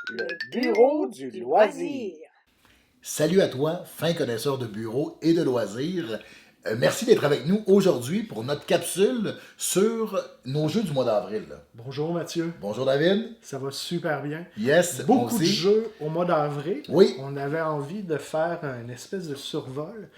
Le bureau du loisir. Salut à toi, fin connaisseur de bureaux et de loisirs. Merci d'être avec nous aujourd'hui pour notre capsule sur nos jeux du mois d'avril. Bonjour Mathieu, Bonjour David. ça va super bien. Yes, Beaucoup on de sait. jeux au mois d'avril. Oui. On avait envie de faire une espèce de survol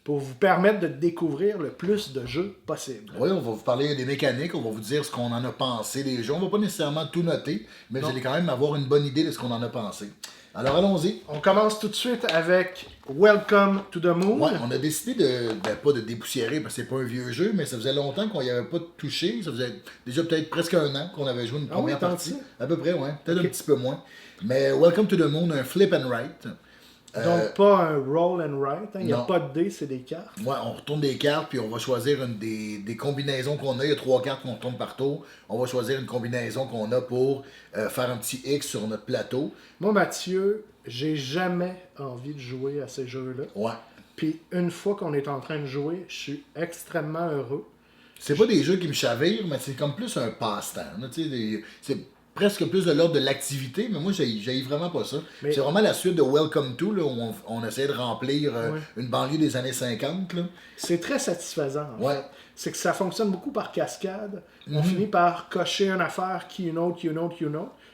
pour vous permettre de découvrir le plus de jeux possible. Oui, on va vous parler des mécaniques, on va vous dire ce qu'on en a pensé des jeux. On va pas nécessairement tout noter, mais vous Non. allez quand même avoir une bonne idée de ce qu'on en a pensé. Alors allons-y. On commence tout de suite avec Welcome to the Moon. Ouais, on a décidé pas de dépoussiérer parce que c'est pas un vieux jeu, mais ça faisait longtemps qu'on n'y avait pas touché. Ça faisait déjà peut-être presque un an qu'on avait joué une Ah oui, première tant partie. que ça? À peu près, ouais. Peut-être Ok. un petit peu moins. Mais Welcome to the Moon, un flip and write. Donc pas un roll and write, il n'y a non. pas de dés, c'est des cartes. Ouais, on retourne des cartes, puis on va choisir une des combinaisons qu'on a. Il y a 3 cartes qu'on retourne par tour. On va choisir une combinaison qu'on a pour faire un petit X sur notre plateau. Moi Mathieu, j'ai jamais envie de jouer à ces jeux-là. Ouais. Puis une fois qu'on est en train de jouer, je suis extrêmement heureux. C'est pas des jeux qui me chavirent, mais c'est comme plus un passe-temps. Là, tu sais, c'est presque plus de l'ordre de l'activité, mais moi, j'haïs vraiment pas ça. Mais- C'est vraiment la suite de Welcome to, là, où on essaie de remplir Ouais. une banlieue des années 50. Là. C'est très satisfaisant. En Ouais. fait. C'est que ça fonctionne beaucoup par cascade. On Mhm. finit par cocher une affaire qui une autre,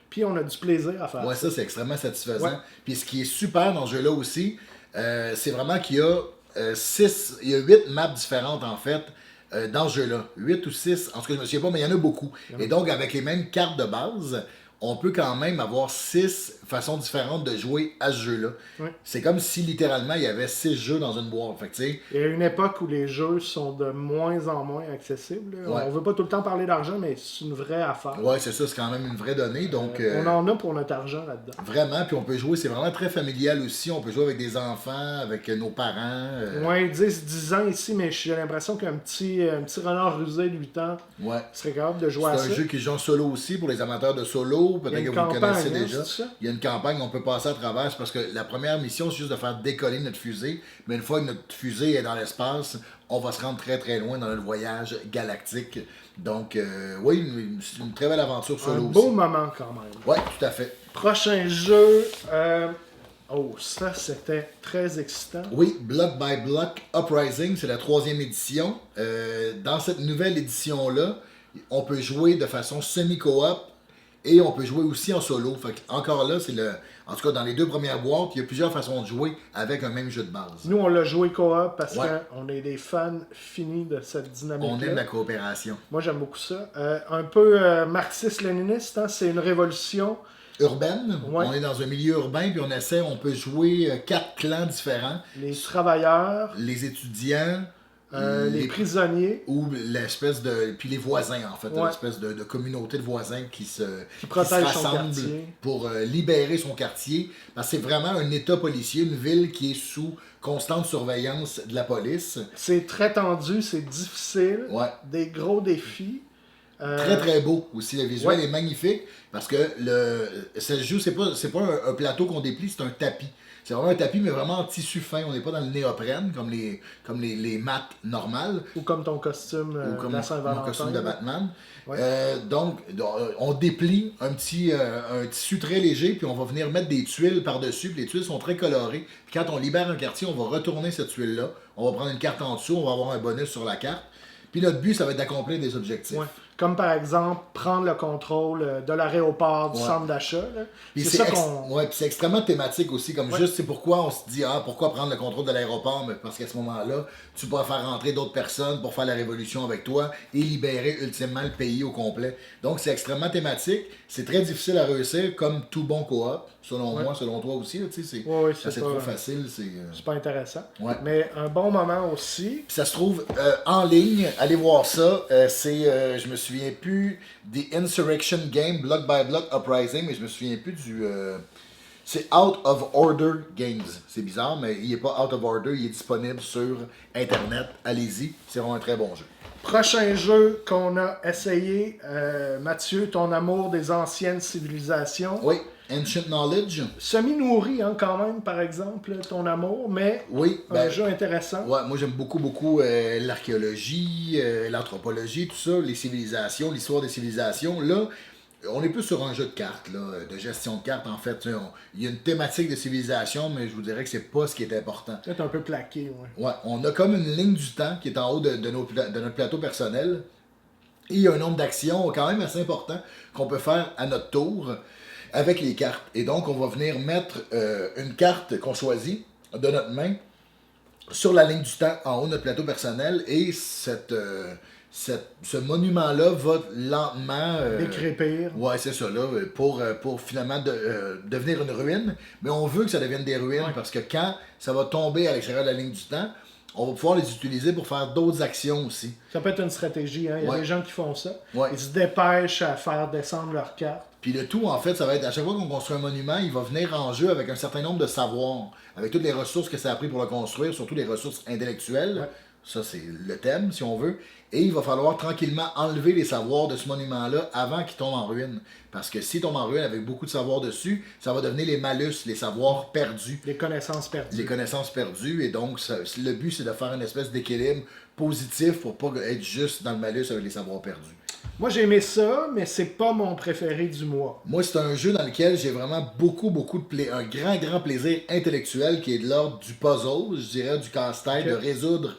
puis on a du plaisir à faire Ouais, ça. ça, c'est extrêmement satisfaisant. Ouais. Puis ce qui est super dans ce jeu-là aussi, c'est vraiment qu'il y a 8 maps différentes, en fait, dans ce jeu-là. 8 ou 6, en tout cas, je me souviens pas, mais il y en a beaucoup. Et donc, avec les mêmes cartes de base, on peut quand même avoir 6 façons différentes de jouer à ce jeu-là. Ouais. C'est comme si, littéralement, il y avait 6 jeux dans une boîte. Fait que, tu sais, Il y a une époque où les jeux sont de moins en moins accessibles. Là. Ouais. On veut pas tout le temps parler d'argent, mais c'est une vraie affaire. ouais, c'est ça, c'est quand même une vraie donnée. Donc, On en a pour notre argent là-dedans. vraiment, puis on peut jouer, c'est vraiment très familial aussi. On peut jouer avec des enfants, avec nos parents. Moins 10 ans ici, mais j'ai l'impression qu'un petit renard rusé de 8 ans Ouais. serait capable de jouer à C'est un ça. jeu qui joue en solo aussi pour les amateurs de solo. Il y a Peut-être que une vous le campagne, connaissez hein, déjà. c'est ça? Il y a une campagne, on peut passer à travers. C'est parce que la première mission, c'est juste de faire décoller notre fusée. Mais une fois que notre fusée est dans l'espace, on va se rendre très très loin dans notre voyage galactique. Donc, oui, c'est une très belle aventure Un solo beau aussi. moment quand même. Oui, tout à fait. Prochain jeu. Oh, ça c'était très excitant. Oui, Block by Block Uprising, c'est la 3e édition. Dans cette nouvelle édition-là, on peut jouer de façon semi-coop et on peut jouer aussi en solo. Fait que, encore là, en tout cas, dans les 2 premières boîtes, il y a plusieurs façons de jouer avec un même jeu de base. Nous, on l'a joué coop parce Ouais. qu'on est des fans finis de cette dynamique. On aime la coopération. Moi, j'aime beaucoup ça. Un peu marxiste-léniniste, hein, c'est une révolution. Urbaine, Ouais. on est dans un milieu urbain, puis on peut jouer 4 clans différents. Les travailleurs, Les étudiants, les prisonniers ou l'espèce de. Puis les voisins, en fait. Ouais. L'espèce de communauté de voisins qui se protègent se son rassemblent quartier. pour libérer son quartier. Parce que c'est vraiment un état policier, une ville qui est sous constante surveillance de la police. C'est très tendu, c'est difficile. Ouais. Des gros défis. Très très beau aussi. Le visuel ouais. est magnifique parce que ça se joue, c'est pas un plateau qu'on déplie, c'est un tapis. C'est vraiment un tapis, mais vraiment en tissu fin. On n'est pas dans le néoprène comme les mats normales. Ou comme ton costume Ou comme de la mon Saint-Valentin. costume de Batman. Ouais. Donc, on déplie un tissu très léger, puis on va venir mettre des tuiles par-dessus, puis les tuiles sont très colorées. Puis quand on libère un quartier, on va retourner cette tuile-là, on va prendre une carte en dessous, on va avoir un bonus sur la carte. Puis notre but, ça va être d'accomplir des objectifs. Ouais. Comme par exemple, prendre le contrôle de l'aéroport, du Ouais. centre d'achat. là. Puis C'est ça qu'on... ouais, puis c'est extrêmement thématique aussi, comme Ouais. juste c'est pourquoi on se dit pourquoi prendre le contrôle de l'aéroport, mais parce qu'à ce moment-là, tu peux faire rentrer d'autres personnes pour faire la révolution avec toi et libérer ultimement le pays au complet. Donc c'est extrêmement thématique, c'est très difficile à réussir comme tout bon coop, selon Ouais. moi, selon toi aussi, là, tu sais, c'est Ouais, ça, c'est pas- trop facile, C'est pas intéressant. Ouais. Mais un bon moment aussi. Puis ça se trouve en ligne, allez voir ça. C'est, je me souviens plus, The Insurrection Game, Block by Block Uprising, mais je me souviens plus du. C'est Out of Order Games. C'est bizarre, mais il n'est pas Out of Order, il est disponible sur Internet. Allez-y, c'est vraiment un très bon jeu. Prochain jeu qu'on a essayé, Mathieu, ton amour des anciennes civilisations. Oui, Ancient Knowledge. Semi-nourri, hein, quand même, par exemple, ton amour, mais Oui, un jeu intéressant. Ouais, moi j'aime beaucoup l'archéologie, l'anthropologie, tout ça, les civilisations, l'histoire des civilisations. Là, On est plus sur un jeu de cartes, là, de gestion de cartes, en fait. Il y a une thématique de civilisation, mais je vous dirais que c'est pas ce qui est important. Peut-être un peu plaqué, ouais. Ouais, on a comme une ligne du temps qui est en haut de notre plateau personnel. Et il y a un nombre d'actions quand même assez important qu'on peut faire à notre tour avec les cartes. Et donc, on va venir mettre une carte qu'on choisit de notre main sur la ligne du temps en haut de notre plateau personnel. Et ce monument-là va lentement... Décrépir. Ouais, c'est ça, là, pour finalement devenir une ruine. Mais on veut que ça devienne des ruines parce que quand ça va tomber à l'extérieur de la ligne du temps, on va pouvoir les utiliser pour faire d'autres actions aussi. Ça peut être une stratégie, hein. Il y a Ouais. des gens qui font ça. Ouais. Ils se dépêchent à faire descendre leurs cartes. Puis le tout, en fait, ça va être à chaque fois qu'on construit un monument, il va venir en jeu avec un certain nombre de savoirs, avec toutes les ressources que ça a pris pour le construire, surtout les ressources intellectuelles. Ouais. Ça, c'est le thème, si on veut. Et il va falloir tranquillement enlever les savoirs de ce monument-là avant qu'il tombe en ruine. Parce que s'il tombe en ruine avec beaucoup de savoirs dessus, ça va devenir les malus, les savoirs perdus. Les connaissances perdues. Les connaissances perdues. Et donc, le but, c'est de faire une espèce d'équilibre positif pour pas être juste dans le malus avec les savoirs perdus. Moi, j'ai aimé ça, mais c'est pas mon préféré du mois. Moi, c'est un jeu dans lequel j'ai vraiment beaucoup de plaisir, un grand plaisir intellectuel qui est de l'ordre du puzzle, je dirais, du casse-tête, Ok. de résoudre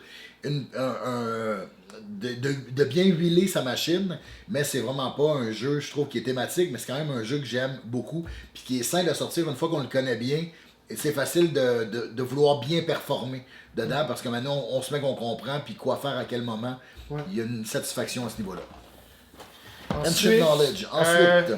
de bien huiler sa machine, mais c'est vraiment pas un jeu, je trouve, qui est thématique, mais c'est quand même un jeu que j'aime beaucoup, puis qui est simple à sortir une fois qu'on le connaît bien, et c'est facile de vouloir bien performer dedans, parce que maintenant, on se met qu'on comprend, puis quoi faire à quel moment, Ouais. il y a une satisfaction à ce niveau-là. Ancient Ensuite, knowledge. Ensuite,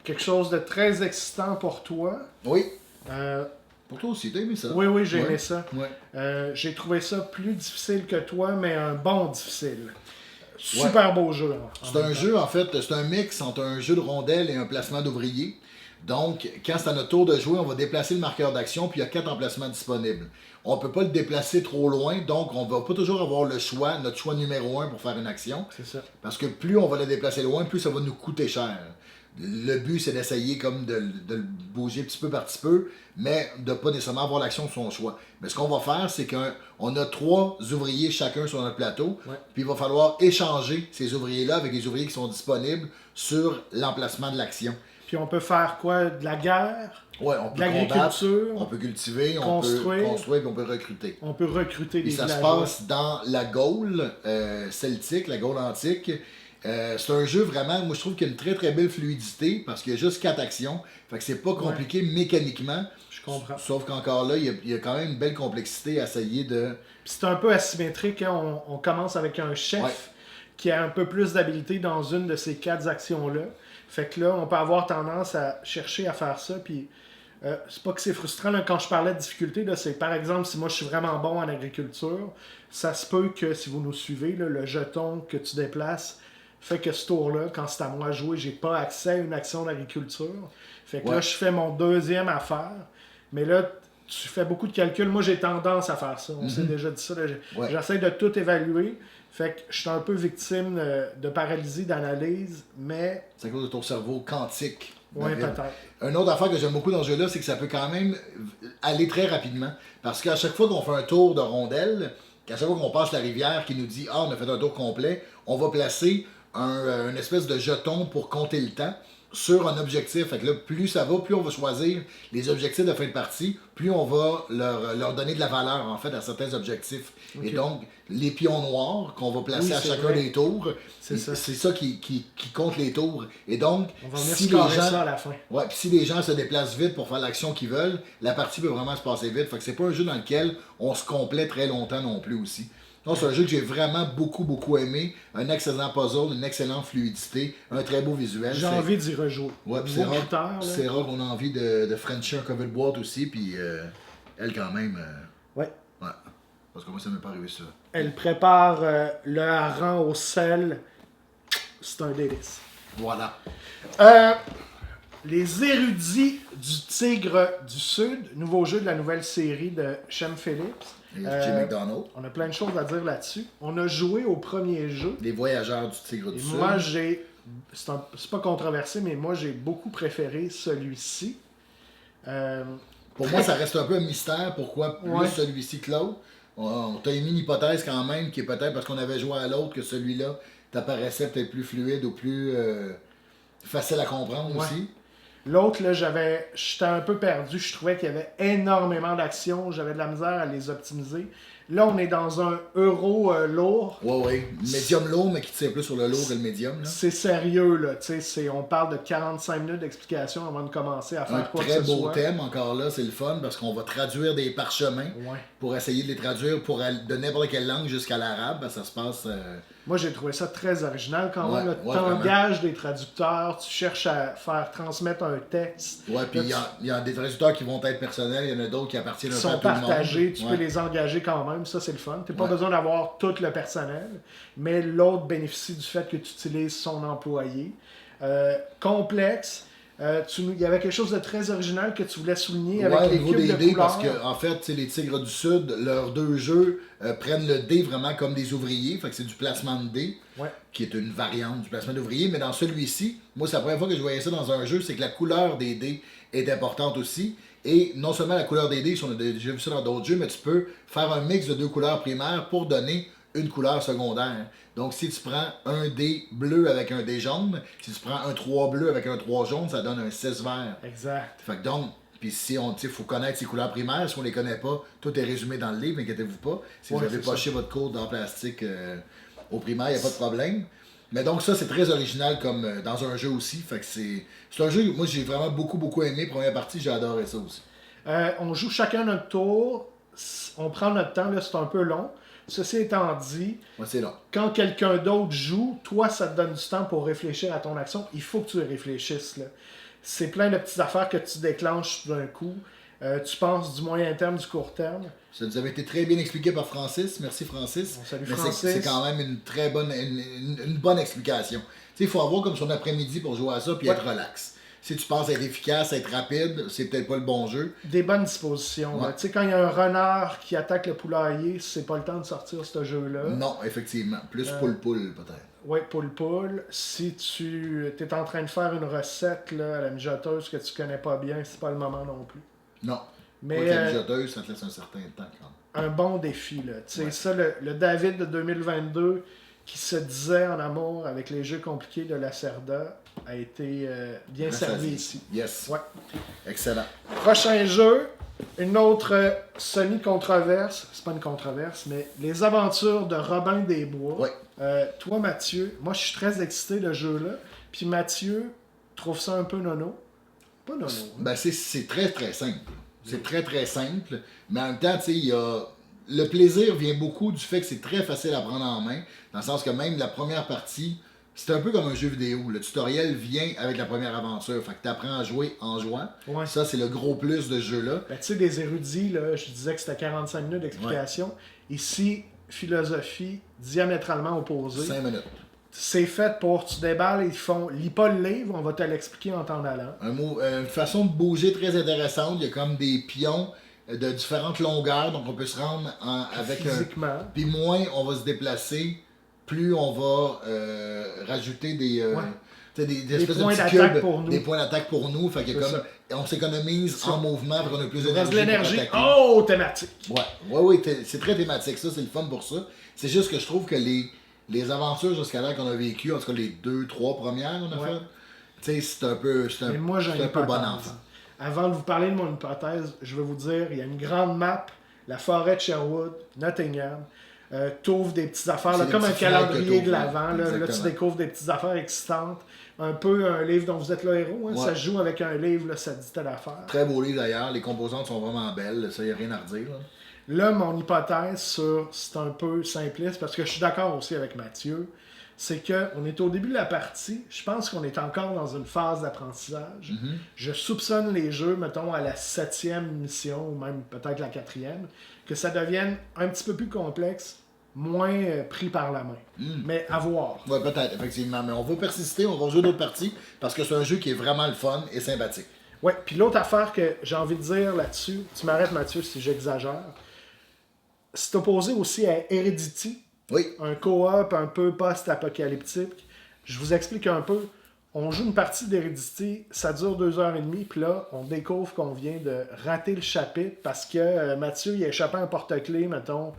quelque chose de très excitant pour toi. oui, Euh, pour toi aussi, t'as aimé ça? oui, j'ai Ouais. aimé ça. Ouais. J'ai trouvé ça plus difficile que toi, mais un bon difficile. Super beau jeu. C'est un jeu, en fait, c'est un mix entre un jeu de rondelles et un placement d'ouvriers. Donc, quand c'est à notre tour de jouer, on va déplacer le marqueur d'action, puis il y a 4 emplacements disponibles. On ne peut pas le déplacer trop loin, donc on ne va pas toujours avoir le choix, notre choix numéro 1 pour faire une action. C'est ça. Parce que plus on va le déplacer loin, plus ça va nous coûter cher. Le but, c'est d'essayer comme de le bouger petit peu par petit peu, mais de pas nécessairement avoir l'action de son choix. Mais ce qu'on va faire, c'est qu'on a 3 ouvriers chacun sur notre plateau, Ouais. puis il va falloir échanger ces ouvriers-là avec des ouvriers qui sont disponibles sur l'emplacement de l'action. Puis on peut faire quoi? De la guerre? Ouais, on De peut combattre, l'agriculture? on peut cultiver, on Construire. peut construire, puis on peut recruter. On peut recruter Et des ça se villageois. passe dans la Gaule celtique, la Gaule antique. C'est un jeu vraiment, moi je trouve qu'il y a une très belle fluidité parce qu'il y a juste 4 actions. Fait que c'est pas compliqué mécaniquement. Je comprends. Sauf qu'encore là, il y a quand même une belle complexité à essayer de. Puis c'est un peu asymétrique. Hein. On commence avec un chef Ouais. qui a un peu plus d'habileté dans une de ces 4 actions-là. Fait que là, on peut avoir tendance à chercher à faire ça. Puis c'est pas que c'est frustrant. Là, quand je parlais de difficulté, là, c'est par exemple, si moi je suis vraiment bon en agriculture, ça se peut que si vous nous suivez, là, le jeton que tu déplaces fait que ce tour-là, quand c'est à moi de jouer, j'ai pas accès à une action d'agriculture. Fait que là, je fais mon deuxième affaire. Mais là, tu fais beaucoup de calculs. Moi, j'ai tendance à faire ça. On s'est déjà dit ça. Là. J'essaie de tout évaluer. Fait que je suis un peu victime de paralysie d'analyse, mais... C'est à cause de ton cerveau quantique. Oui, David. peut-être. Une autre affaire que j'aime beaucoup dans ce jeu-là, c'est que ça peut quand même aller très rapidement. Parce qu'à chaque fois qu'on fait un tour de rondelle, qu'à chaque fois qu'on passe la rivière qui nous dit « Ah, on a fait un tour complet », on va placer une espèce de jeton pour compter le temps sur un objectif. Fait que là, plus ça va, plus on va choisir les objectifs de fin de partie, plus on va leur donner de la valeur, en fait, à certains objectifs. Ok. Et donc, les pions noirs qu'on va placer Oui, à c'est chacun vrai. des tours, C'est ça. c'est ça qui compte les tours. Et donc, On va venir si les scorer gens... ça à la fin. Ouais, puis si les gens se déplacent vite pour faire l'action qu'ils veulent, la partie peut vraiment se passer vite. Fait que c'est pas un jeu dans lequel on se complète très longtemps non plus aussi. Non, c'est un jeu que j'ai vraiment beaucoup aimé. Un excellent puzzle, une excellente fluidité, un très beau visuel. J'ai envie d'y rejouer. Ouais, puis Nouveau critère, là. c'est rare qu'on a envie de Frencher un cover de boîte aussi, puis elle quand même... Ouais. Ouais, parce que moi ça m'est pas arrivé ça. Elle prépare le hareng au sel. C'est un délice. Voilà. Les érudits du Tigre du Sud, nouveau jeu de la nouvelle série de Shem Phillips. Et Jim McDonald. On a plein de choses à dire là-dessus. On a joué au premier jeu. Les voyageurs du Tigre Et du Sud. moi, c'est pas controversé, mais moi, j'ai beaucoup préféré celui-ci. Pour moi, ça reste un peu un mystère. Pourquoi plus Ouais. celui-ci que l'autre? On t'a émis une hypothèse quand même qui est peut-être parce qu'on avait joué à l'autre que celui-là t'apparaissait peut-être plus fluide ou plus Facile à comprendre Ouais. aussi. L'autre, là, j'étais un peu perdu. Je trouvais qu'il y avait énormément d'actions. J'avais de la misère à les optimiser. Là, on est dans un euro lourd. Ouais. Médium lourd, mais qui tire plus sur le lourd que le médium. Là. C'est sérieux, là. On parle de 45 minutes d'explication avant de commencer à faire Un quoi très que ce beau soit. thème, encore là, c'est le fun, parce qu'on va traduire des parchemins Ouais. pour essayer de les traduire de n'importe quelle langue jusqu'à l'arabe. Ben, ça se passe... Moi, j'ai trouvé ça très original quand Ouais, même. ouais, Tu engages des traducteurs, tu cherches à faire transmettre un texte. Ouais, puis il y a des traducteurs qui vont être personnels, il y en a d'autres qui appartiennent Qui un peu sont à tout le monde. partagés, tu Ouais. peux les engager quand même, ça c'est le fun. Tu n'as pas Ouais. besoin d'avoir tout le personnel, mais l'autre bénéficie du fait que tu utilises son employé. Complexe, il y avait quelque chose de très original que tu voulais souligner Ouais, avec au les niveau cubes des de dés, couleurs. parce que en fait, tu sais, les Tigres du Sud, leurs deux jeux prennent le dé vraiment comme des ouvriers, fait que c'est du placement de dés, Ouais. qui est une variante du placement d'ouvriers, mais dans celui-ci, moi c'est la première fois que je voyais ça dans un jeu, c'est que la couleur des dés est importante aussi, et non seulement la couleur des dés, on a déjà vu ça dans d'autres jeux, mais tu peux faire un mix de deux couleurs primaires pour donner une couleur secondaire. Donc si tu prends un dé bleu avec un dé jaune, si tu prends un 3 bleu avec un 3 jaune, ça donne un 6 vert. Exact. Fait que donc, puis si on, il faut connaître ses couleurs primaires, si on les connaît pas, tout est résumé dans le livre, inquiétez-vous pas. Si vous Ouais, avez c'est poché votre cours en plastique au primaire, il n'y a pas de problème. Mais donc ça, c'est très original comme dans un jeu aussi. Fait que c'est un jeu, moi j'ai vraiment beaucoup aimé. Première partie, j'ai adoré ça aussi. On joue chacun notre tour, on prend notre temps, là c'est un peu long. Ceci étant dit, Moi, c'est là. quand quelqu'un d'autre joue, toi, ça te donne du temps pour réfléchir à ton action. Il faut que tu réfléchisses. Là. C'est plein de petites affaires que tu déclenches d'un coup. Tu penses du moyen terme, du court terme. Ça nous avait été très bien expliqué par Francis. Merci Francis. Bon, salut Mais Francis. c'est quand même une très bonne, une bonne explication. Tu sais, il faut avoir comme son après-midi pour jouer à ça puis Ouais. être relax. Si tu penses être efficace, être rapide, c'est peut-être pas le bon jeu. Des bonnes dispositions. Ouais. Tu sais, quand il y a un renard qui attaque le poulailler, c'est pas le temps de sortir ce jeu-là. Non, effectivement. Plus poule peut-être. Oui, poule. Si tu es en train de faire une recette là, à la mijoteuse que tu connais pas bien, c'est pas le moment non plus. Non. Mais Pas que la mijoteuse, ça te laisse un certain temps quand même. un bon défi. Là. Tu sais, Ouais. ça, le David de 2022 qui se disait en amour avec les jeux compliqués de la Cerda a été bien servi Rassasié. ici. Yes. Ouais. Excellent. Prochain jeu, une autre semi-controverse, c'est pas une controverse, mais les aventures de Robin des Bois. Ouais. Toi, Mathieu, moi je suis très excité de ce jeu-là. Puis Mathieu trouve ça un peu nono. Pas nono. hein. Ben, c'est très simple. C'est très simple. Mais en même temps, tu sais, il y a. Le plaisir vient beaucoup du fait que c'est très facile à prendre en main. Dans le sens que même la première partie, c'est un peu comme un jeu vidéo. Le tutoriel vient avec la première aventure. Fait que tu apprends à jouer en jouant. Ouais. Ça, c'est le gros plus de ce jeu-là. Ben, tu sais, des érudits, là, je disais que c'était 45 minutes d'explication. Ici, philosophie diamétralement opposée. 5 minutes. C'est fait pour, tu déballes, lis pas le livre, on va te l'expliquer en temps allant. Une façon de bouger très intéressante. Il y a comme des pions de différentes longueurs. Donc, on peut se rendre avec un. Physiquement. Puis moins on va se déplacer, plus on va rajouter des, Ouais. tu sais, des espèces de points petits d'attaque cubes, pour nous. des points d'attaque pour nous. Fait que C'est comme on s'économise en mouvement, fait qu'on a plus Il reste de d'énergie. l'énergie. pour attaquer. Oh, thématique. Ouais, c'est très thématique. Ça, c'est le fun pour ça. C'est juste que je trouve que les aventures jusqu'à là qu'on a vécues, en tout cas les 2-3 premières qu'on a Ouais. faites, tu sais, c'est un peu, Mais moi, j'ai c'est une un peu bon hypothèse. enfant. Avant de vous parler de mon hypothèse, je vais vous dire, il y a une grande map, la forêt de Sherwood, Nottingham. T'ouvres des petites affaires, là, C'est des comme un petits flags que calendrier de t'ouvres, l'avant. Là, tu exactement. découvres des petites affaires excitantes. Un peu un livre dont vous êtes le héros. Hein, Ouais. Ça se joue avec un livre, là, ça te dit telle affaire. Très beau livre d'ailleurs. Les composantes sont vraiment belles. Ça, il n'y a rien à redire. Là. Là, mon hypothèse sur c'est un peu simpliste, parce que je suis d'accord aussi avec Mathieu, c'est qu'on est au début de la partie, je pense qu'on est encore dans une phase d'apprentissage. Mm-hmm. Je soupçonne les jeux, mettons, à la 7e mission, ou même peut-être la 4e, que ça devienne un petit peu plus complexe, moins pris par la main. Mais à voir. Ouais, peut-être, effectivement. Mais on va persister, on va jouer d'autres parties parce que c'est un jeu qui est vraiment le fun et sympathique. Ouais, puis l'autre affaire que j'ai envie de dire là-dessus, tu m'arrêtes Mathieu si j'exagère, c'est opposé aussi à Heredity, Oui. un co-op un peu post-apocalyptique. Je vous explique un peu. On joue une partie d'Heredity, ça dure 2h30, puis là, on découvre qu'on vient de rater le chapitre parce que Mathieu, il a échappé un porte-clés, mettons,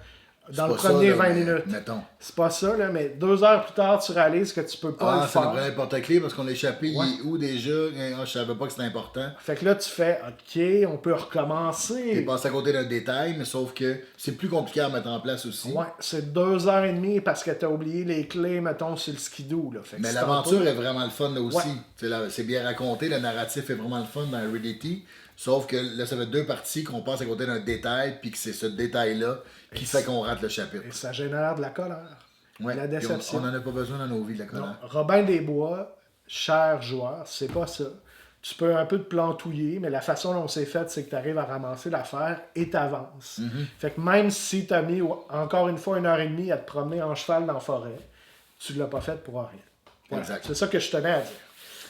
dans le pas ça, premier là, 20 mais, minutes. Mettons. C'est pas ça, là, mais 2 heures plus tard, tu réalises que tu peux pas le Ah, ça nous faire. prenait le porte-clés parce qu'on l'a échappé. Ouais. Il est où déjà? Ah, je savais pas que c'était important. Fait que là, tu fais, OK, on peut T'es recommencer. passé à côté d'un détail, mais sauf que c'est plus compliqué à mettre en place aussi. Ouais, c'est 2 heures et demie parce que t'as oublié les clés, mettons, sur le skidoo. Là. Fait que Mais c'est l'aventure tantôt- est vraiment le fun là aussi. Ouais. C'est bien raconté, le narratif est vraiment le fun dans Heredity. Sauf que là, ça fait 2 parties qu'on passe à côté d'un détail, puis que c'est ce détail-là qui fait qu'on rate le chapitre. Et ça génère de la colère. Ouais, La puis déception. on n'en a pas besoin dans nos vies, la Non, colère. Robin des Bois, cher joueur, c'est pas ça. Tu peux un peu te plantouiller, mais la façon dont c'est fait, c'est que tu arrives à ramasser l'affaire et t'avances. Fait que même si tu as mis encore une fois 1 heure et demie à te promener en cheval dans la forêt, tu l'as pas fait pour rien. Voilà. Exact. C'est ça que je tenais à dire.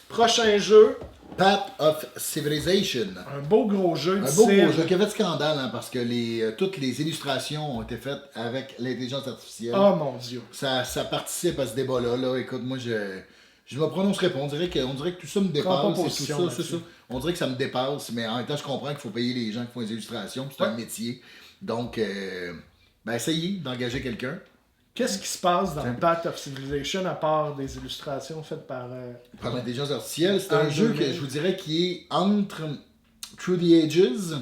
Prochain jeu, Path of Civilization. un beau gros jeu. Un de beau cible. gros jeu qui a fait scandale, hein, parce que toutes les illustrations ont été faites avec l'intelligence artificielle. Oh mon Dieu. Ça participe à ce débat-là. Là. Écoute, moi, je me prononcerai pas. On dirait que tout ça me Prends dépasse. pas C'est position tout ça, c'est là-dessus. ça. On dirait que ça me dépasse, mais en même temps, je comprends qu'il faut payer les gens qui font les illustrations. puis C'est un Ouais. métier. Donc, essayez d'engager quelqu'un. Qu'est-ce qui se passe dans Path of Civilization à part des illustrations faites par... Par l'intelligence artificielle, c'est En un jeu que 2000. je vous dirais qui est entre Through the Ages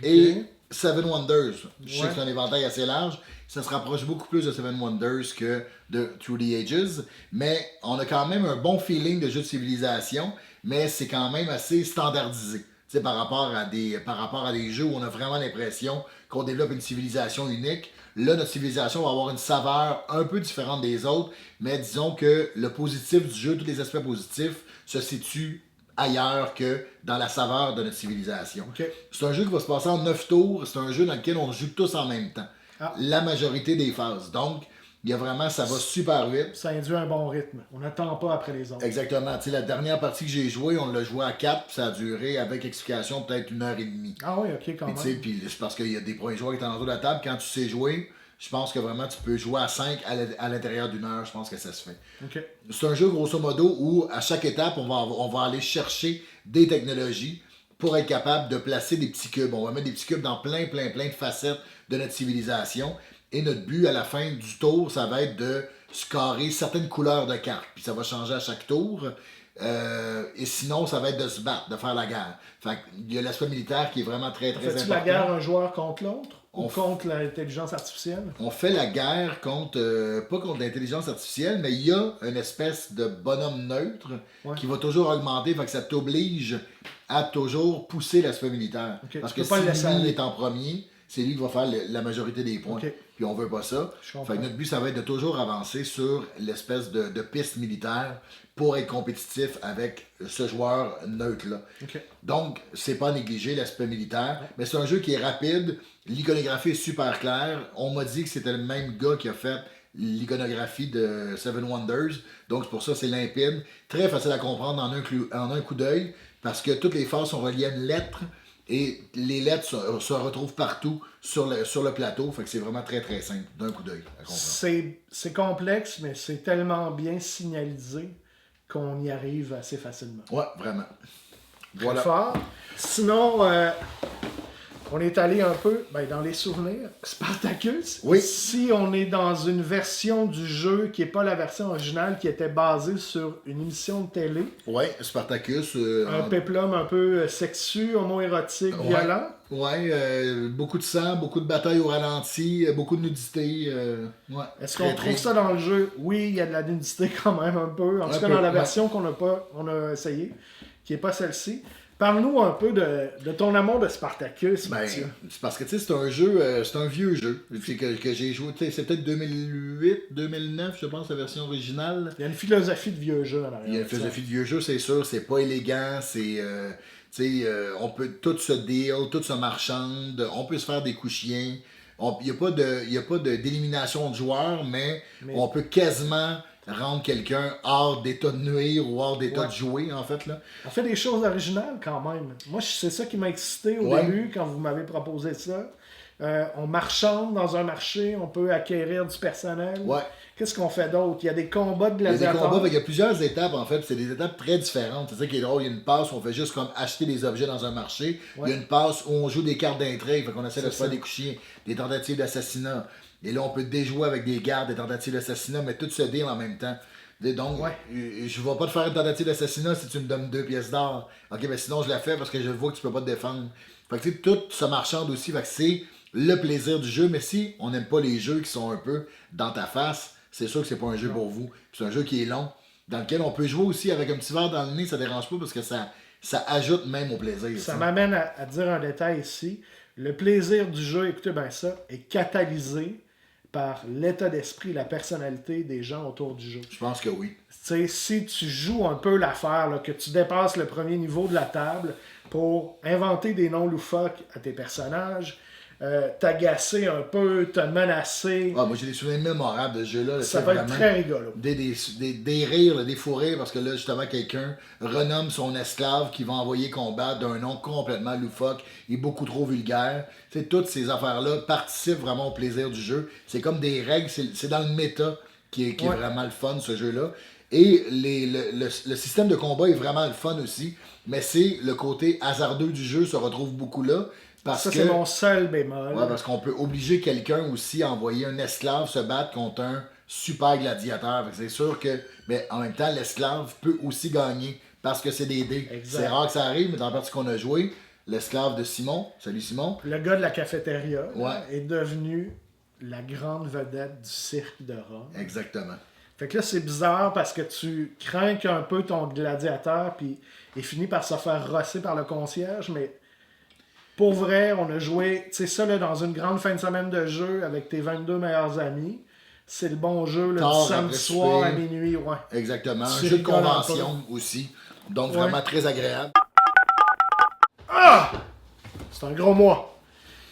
et Seven Wonders. Je sais Ouais. que c'est un éventail assez large. Ça se rapproche beaucoup plus de Seven Wonders que de Through the Ages. Mais on a quand même un bon feeling de jeu de civilisation, mais c'est quand même assez standardisé. Tu sais, par rapport à des jeux où on a vraiment l'impression qu'on développe une civilisation unique. Là, notre civilisation va avoir une saveur un peu différente des autres, mais disons que le positif du jeu, tous les aspects positifs, se situent ailleurs que dans la saveur de notre civilisation. OK. C'est un jeu qui va se passer en 9 tours, c'est un jeu dans lequel on joue tous en même temps. Ah. La majorité des phases. Donc, il y a vraiment, ça va super vite. Ça induit un bon rythme. On n'attend pas après les autres. Exactement. Tu sais, la dernière partie que j'ai jouée, on l'a joué à 4, puis ça a duré, avec explication, peut-être 1 heure et demie. Ah oui, OK, quand Puis, tu sais, même. puis c'est parce qu'il y a des premiers joueurs qui étaient en autour de la table. Quand tu sais jouer, je pense que vraiment tu peux jouer à 5 à l'intérieur d'1 heure. Je pense que ça se fait. OK. C'est un jeu, grosso modo, où à chaque étape, on va aller chercher des technologies pour être capable de placer des petits cubes. On va mettre des petits cubes dans plein de facettes de notre civilisation. Et notre but à la fin du tour, ça va être de scorer certaines couleurs de cartes. Puis ça va changer à chaque tour. Et sinon, ça va être de se battre, de faire la guerre. Fait qu'il y a l'aspect militaire qui est vraiment très Fais-tu important. la guerre un joueur contre l'autre? Ou On contre l'intelligence artificielle? On fait la guerre contre, pas contre l'intelligence artificielle, mais il y a une espèce de bonhomme neutre Ouais. qui va toujours augmenter, fait que ça t'oblige à toujours pousser l'aspect militaire. Ok, Parce tu que peux pas le si laisser lui aller. est en premier, c'est lui qui va faire la majorité des points. Ok. Puis on veut pas ça. Je comprends. Fait que notre but, ça va être de toujours avancer sur l'espèce de piste militaire pour être compétitif avec ce joueur neutre-là. OK. Donc, c'est pas négliger l'aspect militaire, mais c'est un jeu qui est rapide. L'iconographie est super claire. On m'a dit que c'était le même gars qui a fait l'iconographie de Seven Wonders. Donc, c'est pour ça c'est limpide. Très facile à comprendre en un coup d'œil, parce que toutes les phases sont reliées à une lettre. Et les lettres se retrouvent partout sur le plateau. Fait que c'est vraiment très très simple, d'un coup d'œil à comprendre. C'est complexe, mais c'est tellement bien signalisé qu'on y arrive assez facilement. Ouais, vraiment. Très Voilà. fort. Sinon, on est allé un peu dans les souvenirs. Spartacus, Oui. si on est dans une version du jeu qui n'est pas la version originale, qui était basée sur une émission de télé, Ouais, Spartacus. un péplum un peu sexu, homo-érotique, Ouais. violent. Ouais, beaucoup de sang, beaucoup de batailles au ralenti, beaucoup de nudité. Ouais. Est-ce qu'on trouve ça dans le jeu? Oui, il y a de la nudité quand même un peu. En tout cas, peu, dans la ouais. version qu'on a essayé, qui n'est pas celle-ci. Parle-nous un peu de ton amour de Spartacus, Ben, Mathieu. c'est parce que tu sais, c'est un jeu, c'est un vieux jeu que j'ai joué, tu sais, c'est peut-être 2008, 2009, je pense, la version originale. Il y a une philosophie de vieux jeu en arrière. Il y a une philosophie de vieux jeu, c'est sûr, c'est pas élégant, c'est, tu sais, on peut tout se deal, tout se marchande, on peut se faire des coups chiens. Il n'y a pas d'élimination de joueurs, mais on peut quasiment rendre quelqu'un hors d'état de nuire ou hors d'état Ouais. de jouer, en fait, là. On fait des choses originales quand même. Moi, c'est ça qui m'a excité au Ouais. début quand vous m'avez proposé ça. On marchande dans un marché, on peut acquérir du personnel. Ouais. Qu'est-ce qu'on fait d'autre? Il y a des combats de Il y a des gladiateurs. combats, il y a plusieurs étapes en fait, puis c'est des étapes très différentes. C'est ça qui est drôle. Il y a une passe où on fait juste comme acheter des objets dans un marché. Ouais. Il y a une passe où on joue des cartes d'intrigue, fait qu'on essaie de C'est se faire ça. des couchiers, des tentatives d'assassinat. Et là, on peut déjouer avec des gardes, des tentatives d'assassinat, mais tout se deal en même temps. Et donc, Ouais. je vais pas te faire une tentative d'assassinat si tu me donnes 2 pièces d'or. Ok, mais sinon je la fais parce que je vois que tu peux pas te défendre. Fait que tu sais, tout se marchande aussi. Fait que c'est le plaisir du jeu. Mais si on n'aime pas les jeux qui sont un peu dans ta face, c'est sûr que c'est pas un jeu pour vous. Puis c'est un jeu qui est long, dans lequel on peut jouer aussi avec un petit verre dans le nez, ça dérange pas parce que ça ajoute même au plaisir. Ça tu sais. m'amène à dire un détail ici. Le plaisir du jeu, écoutez bien ça, est catalysé par l'état d'esprit, la personnalité des gens autour du jeu. Je pense que oui. Tu sais, si tu joues un peu l'affaire, là, que tu dépasses le premier niveau de la table pour inventer des noms loufoques à tes personnages, t'agacer un peu, te menacer, Ah, moi j'ai des souvenirs mémorables de ce jeu-là. ça C'est va être vraiment très rigolo. des rires, là, des fous rires, parce que là, justement, quelqu'un renomme son esclave qui va envoyer combattre d'un nom complètement loufoque et beaucoup trop vulgaire. Tu sais, toutes ces affaires-là participent vraiment au plaisir du jeu. C'est comme des règles, c'est dans le méta qui est Ouais. vraiment le fun, ce jeu-là. Et le système de combat est vraiment le fun aussi, mais c'est le côté hasardeux du jeu se retrouve beaucoup là. Parce Ça, que, c'est mon seul bémol. ouais, parce qu'on peut obliger quelqu'un aussi à envoyer un esclave se battre contre un super gladiateur. Fait que c'est sûr que, mais en même temps, l'esclave peut aussi gagner parce que c'est des dés. Exact. C'est rare que ça arrive, mais dans la partie qu'on a joué, l'esclave de Simon, salut Simon, Le gars de la cafétéria Ouais. est devenu la grande vedette du cirque de Rome. exactement. Fait que là, c'est bizarre parce que tu crains un peu ton gladiateur, puis il finit par se faire rosser par le concierge, mais pour vrai, on a joué, tu sais, ça là, dans une grande fin de semaine de jeu avec tes 22 meilleurs amis. C'est le bon jeu, là, Tard du samedi après soir à souper. minuit, ouais. Exactement. Un Tu jeu de rigoles un convention aussi. Donc Ouais. vraiment très agréable. C'est un gros mois.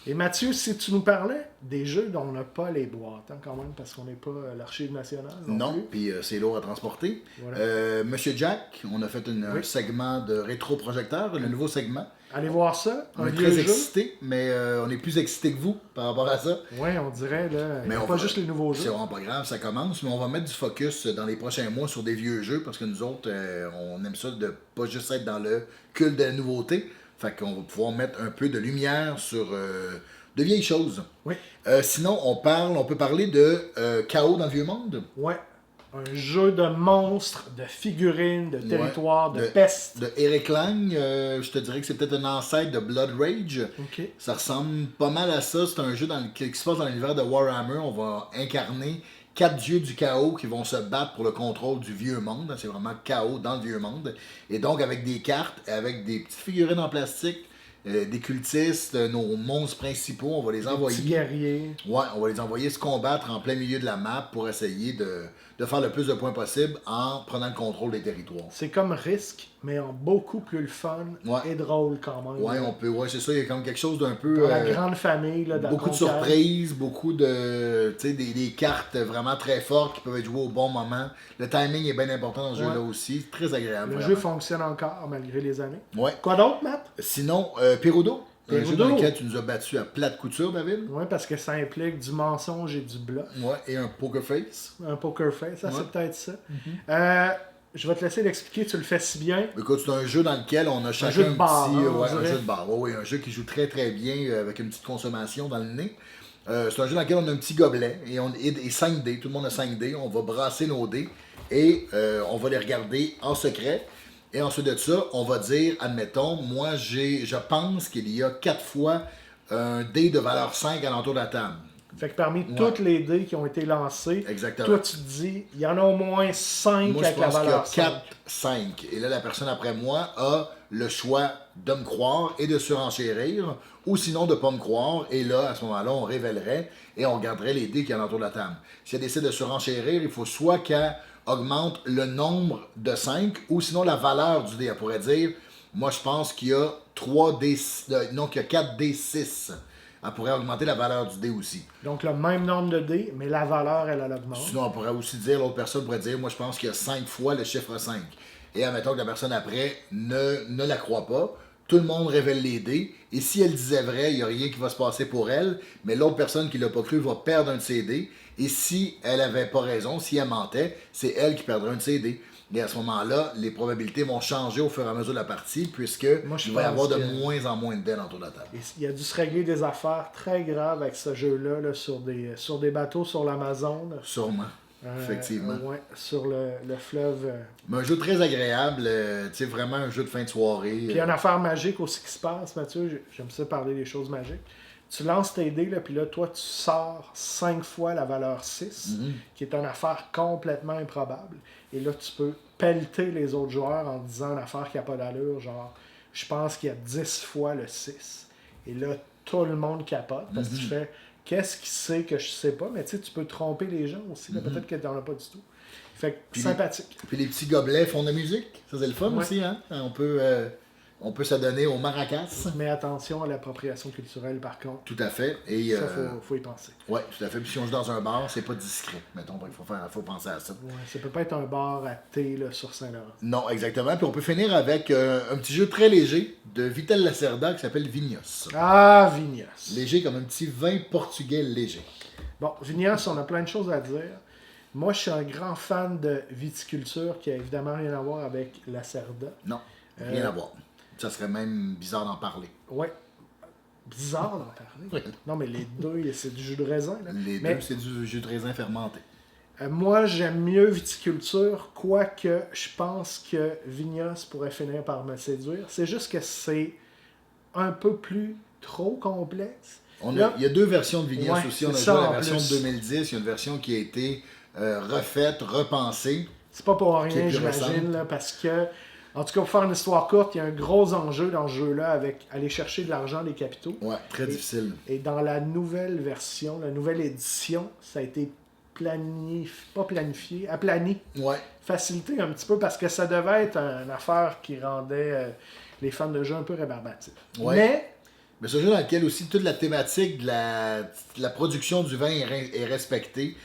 Et Mathieu, si tu nous parlais des jeux dont on n'a pas les boîtes, hein, quand même, parce qu'on n'est pas l'Archive nationale. Non, plus. puis c'est lourd à transporter. Voilà. Monsieur Jack, on a fait un Oui. segment de rétro-projecteur, le nouveau segment. Allez voir ça, On un est vieux très jeu. excités, mais on est plus excités que vous par rapport à ça. Ouais, on dirait, là, il y a on pas va- juste les nouveaux C'est jeux. vraiment pas grave, ça commence, mais on va mettre du focus dans les prochains mois sur des vieux jeux parce que nous autres, on aime ça de pas juste être dans le culte de la nouveauté. Fait qu'on va pouvoir mettre un peu de lumière sur de vieilles choses. Oui. Sinon, on peut parler de Chaos dans le Vieux Monde, Ouais. Un jeu de monstres, de figurines, de territoires, de peste. de Eric Lang. Je te dirais que c'est peut-être un ancêtre de Blood Rage. OK. Ça ressemble pas mal à ça. C'est un jeu qui se passe dans l'univers de Warhammer. On va incarner 4 dieux du chaos qui vont se battre pour le contrôle du vieux monde. C'est vraiment chaos dans le vieux monde. Et donc avec des cartes, avec des petites figurines en plastique, des cultistes, nos monstres principaux, on va les Des envoyer. petits guerriers. Ouais, on va les envoyer se combattre en plein milieu de la map pour essayer de faire le plus de points possible en prenant le contrôle des territoires. C'est comme Risk, mais en beaucoup plus le fun Ouais. et drôle quand même. Ouais, on peut. Ouais, c'est ça, il y a comme quelque chose d'un peu. Dans la grande famille, là, de la Beaucoup de conquête. surprises, beaucoup de. Tu sais, des cartes vraiment très fortes qui peuvent être jouées au bon moment. Le timing est bien important dans ce Ouais. jeu-là aussi. Très agréable. Le vraiment. jeu fonctionne encore malgré les années. Ouais. Quoi d'autre, Matt? Sinon, Perudo. Un jeu Perudo. dans lequel tu nous as battu à plate couture, David. Ouais, parce que ça implique du mensonge et du bluff. Ouais, et un poker face. Un poker face, ça Ouais. c'est peut-être ça. Je vais te laisser l'expliquer, tu le fais si bien. Écoute, c'est un jeu dans lequel on a chacun jeu de bar, petit. hein, on Ouais, un dirait. jeu de bar. Ouais, ouais, un jeu qui joue très très bien avec une petite consommation dans le nez. C'est un jeu dans lequel on a un petit gobelet et 5 dés. Tout le monde a 5 dés. On va brasser nos dés et on va les regarder en secret. Et ensuite de ça, on va dire, admettons, moi je pense qu'il y a 4 fois un dé de valeur 5 à l'entour de la table. Fait que parmi toutes les dés qui ont été lancés, Exactement. toi tu te dis, il y en a au moins 5 Moi, je avec la pense qu'il y a valeur 5. 4, 5. Et là, la personne après moi a le choix de me croire et de surenchérir, ou sinon de ne pas me croire. Et là, à ce moment-là, on révélerait et on regarderait les dés qu'il y a autour de la table. Si elle décide de surenchérir, il faut soit qu'elle augmente le nombre de 5, ou sinon la valeur du dé. Elle pourrait dire, moi, je pense qu'il y a 3 dés, non, qu'il y a 4 dés 6. Elle pourrait augmenter la valeur du dé aussi. Donc le même nombre de dés, mais la valeur, elle augmente. Sinon, on pourrait aussi dire, l'autre personne pourrait dire, moi je pense qu'il y a 5 fois le chiffre 5. Et admettons que la personne après ne la croit pas, tout le monde révèle les dés, et si elle disait vrai, il n'y a rien qui va se passer pour elle, mais l'autre personne qui l'a pas cru va perdre un de ses dés, et si elle avait pas raison, si elle mentait, c'est elle qui perdrait un de ses dés. Et à ce moment-là, les probabilités vont changer au fur et à mesure de la partie, puisque Moi, je il va y avoir pense de que- moins en moins de dés autour de la table. Et il a dû se régler des affaires très graves avec ce jeu-là là, sur des bateaux sur l'Amazon. Sûrement. Effectivement. Ouais, sur le fleuve. Mais un jeu très agréable, tu sais, vraiment un jeu de fin de soirée. Puis il y a une affaire magique aussi qui se passe, Mathieu. J'aime ça parler des choses magiques. Tu lances tes dés, là, puis là, toi, tu sors 5 fois la valeur 6, qui est une affaire complètement improbable. Et là, tu peux pelleter les autres joueurs en disant une affaire qui n'a pas d'allure, genre, je pense qu'il y a 10 fois le 6. Et là, tout le monde capote, parce que tu fais, qu'est-ce qui sait que je sais pas? Mais tu sais, tu peux tromper les gens aussi, là, peut-être que tu n'en as pas du tout. Fait que, Puis sympathique. Puis les petits gobelets font de la musique. Ça, c'est le fun Ouais. aussi, hein? On peut s'adonner au maracas. Mais attention à l'appropriation culturelle, par contre. Tout à fait. Et, Ça, faut y penser. ouais, tout à fait. Puis si on joue dans un bar, c'est pas discret. Mettons, donc faut penser à ça. Ouais, ça peut pas être un bar à thé là, sur Saint-Laurent. Non, exactement. Puis on peut finir avec un petit jeu très léger de Vitel Lacerda qui s'appelle Vignos. Ah, Vignas. Léger comme un petit vin portugais léger. Bon, Vignas, on a plein de choses à dire. Moi, je suis un grand fan de viticulture qui a évidemment rien à voir avec la Cerda. Non, rien à voir. Ça serait même bizarre d'en parler. Ouais. Bizarre d'en parler. Oui. Non, mais les deux, c'est du jus de raisin. Là. Les Mais, deux, c'est du jus de raisin fermenté. moi, j'aime mieux viticulture, quoique je pense que Vignas pourrait finir par me séduire. C'est juste que c'est un peu plus trop complexe. Là, Il y a deux versions de Vignos Ouais, aussi. On a c'est joué ça, la en version plus. de 2010. Il y a une version qui a été refaite, repensée. c'est pas pour Qui est rien, plus j'imagine, récente. là, parce que, en tout cas, pour faire une histoire courte, il y a un gros enjeu dans ce jeu-là avec aller chercher de l'argent des capitaux. Ouais, très difficile. Et dans la nouvelle version, la nouvelle édition, ça a été aplani, Ouais. facilité un petit peu parce que ça devait être une affaire qui rendait les fans de jeu un peu rébarbatifs. Ouais. Mais c'est un jeu dans lequel aussi toute la thématique de la production du vin est respectée.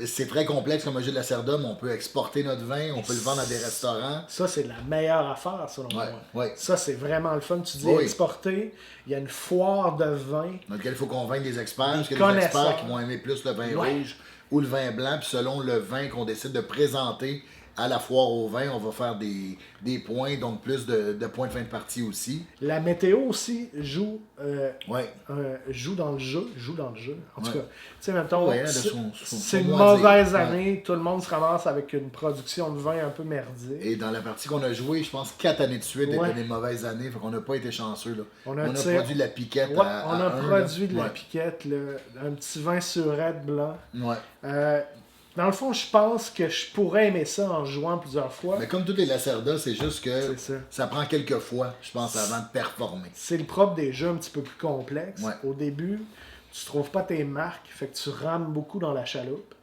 C'est très complexe comme un jeu de la Cerda, mais on peut exporter notre vin, on peut le vendre à des restaurants. Ça, c'est la meilleure affaire, selon Ouais, moi. ouais. Ça, c'est vraiment le fun. Tu dis Oui. exporter, il y a une foire de vin. Dans lequel il faut convaincre des experts, parce que les connaisseurs. experts qui vont aimer plus le vin Ouais. rouge ou le vin blanc, puis selon le vin qu'on décide de présenter à la foire au vin, on va faire des points, donc plus de points de fin de partie aussi. La météo aussi joue, Ouais. joue dans le jeu. En tout Ouais. cas, tu sais, mettons, Ouais, elle a c'est son c'est une mot à dire. mauvaise Ouais. année. Tout le monde se ramasse avec une production de vin un peu merdique. Et dans la partie qu'on a jouée, je pense 4 années de suite Ouais. étaient des mauvaises années, fait qu'on n'a pas été chanceux. Là. On On a a tiré- produit de la piquette Ouais, à on a un, produit là. de la Ouais. piquette, là, un petit vin surette blanc. Ouais. Dans le fond, je pense que je pourrais aimer ça en jouant plusieurs fois. Mais comme toutes les Lacerda, c'est juste que C'est ça. ça prend quelques fois, je pense, avant de performer. C'est le propre des jeux un petit peu plus complexes. Ouais. Au début, tu trouves pas tes marques, fait que tu rames beaucoup dans la chaloupe.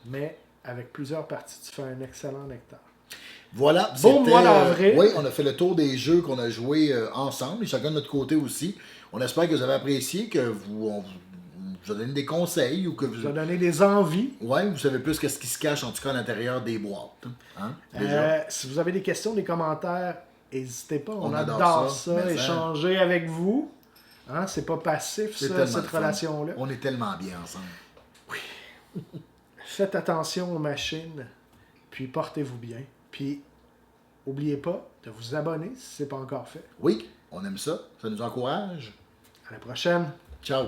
Mais avec plusieurs parties, tu fais un excellent nectar. Voilà, Bon c'était, mois d'avril. oui, on a fait le tour des jeux qu'on a joués ensemble, et chacun de notre côté aussi. On espère que vous avez apprécié, que on vous a donné des conseils, ou que vous... Ça a donné des envies. Ouais, vous savez plus qu'est-ce qui se cache, en tout cas, à l'intérieur des boîtes. Hein, déjà? Si vous avez des questions, des commentaires, n'hésitez pas. On, On adore adore ça, ça, mais ça- échanger avec vous. Hein, c'est pas passif, C'est ça, tellement cette le fun. relation-là. On est tellement bien ensemble. Faites attention aux machines, puis portez-vous bien. Puis, n'oubliez pas de vous abonner si ce n'est pas encore fait. Oui, on aime ça, ça nous encourage. À la prochaine! Ciao!